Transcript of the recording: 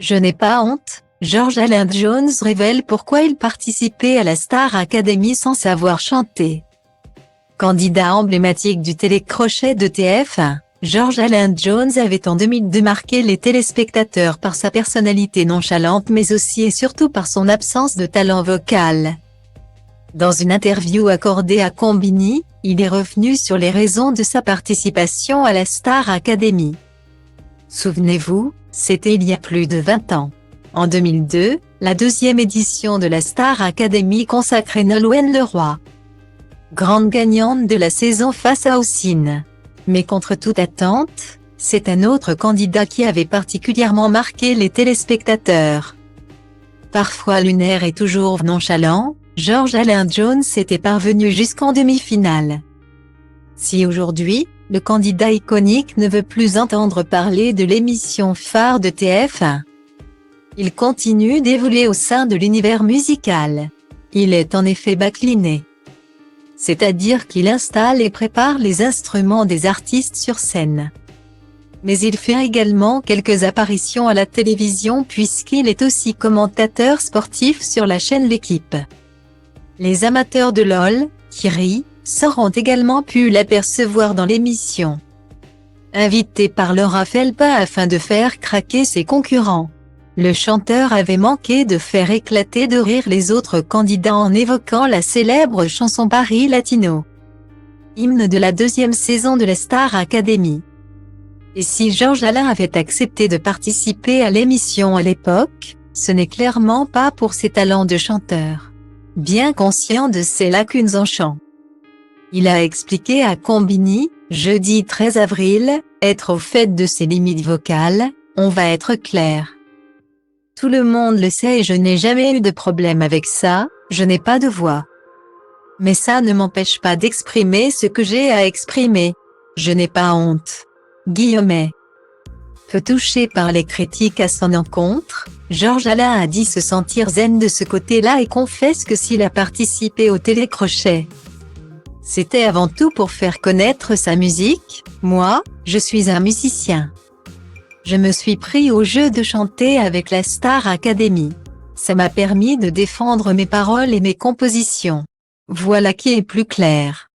Je n'ai pas honte, George Alain Jones révèle pourquoi il participait à la Star Academy sans savoir chanter. Candidat emblématique du télécrochet de TF1, George Alain Jones avait en 2002 marqué les téléspectateurs par sa personnalité nonchalante mais aussi et surtout par son absence de talent vocal. Dans une interview accordée à Combini, il est revenu sur les raisons de sa participation à la Star Academy. Souvenez-vous, c'était il y a plus de 20 ans. En 2002, la deuxième édition de la Star Academy consacrait Nolwenn Leroy, grande gagnante de la saison face à Hossein. Mais contre toute attente, c'est un autre candidat qui avait particulièrement marqué les téléspectateurs. Parfois lunaire et toujours nonchalant, George Alain Jones était parvenu jusqu'en demi-finale. Si aujourd'hui, le candidat iconique ne veut plus entendre parler de l'émission phare de TF1, il continue d'évoluer au sein de l'univers musical. Il est en effet backliné. C'est-à-dire qu'il installe et prépare les instruments des artistes sur scène. Mais il fait également quelques apparitions à la télévision puisqu'il est aussi commentateur sportif sur la chaîne L'Équipe. Les amateurs de LOL, qui rient, auront également pu l'apercevoir dans l'émission. Invité par Laura Felpa afin de faire craquer ses concurrents, le chanteur avait manqué de faire éclater de rire les autres candidats en évoquant la célèbre chanson Paris Latino, hymne de la deuxième saison de la Star Academy. Et si George Alain avait accepté de participer à l'émission à l'époque, ce n'est clairement pas pour ses talents de chanteur. Bien conscient de ses lacunes en chant, il a expliqué à Combini, jeudi 13 avril, être au fait de ses limites vocales, on va être clair. Tout le monde le sait et je n'ai jamais eu de problème avec ça, je n'ai pas de voix. Mais ça ne m'empêche pas d'exprimer ce que j'ai à exprimer. Je n'ai pas honte. Guillemets. Peu touché par les critiques à son encontre, George Alain a dit se sentir zen de ce côté-là et confesse que s'il a participé au télécrochet, c'était avant tout pour faire connaître sa musique. Moi, je suis un musicien. Je me suis pris au jeu de chanter avec la Star Academy. Ça m'a permis de défendre mes paroles et mes compositions. Voilà qui est plus clair.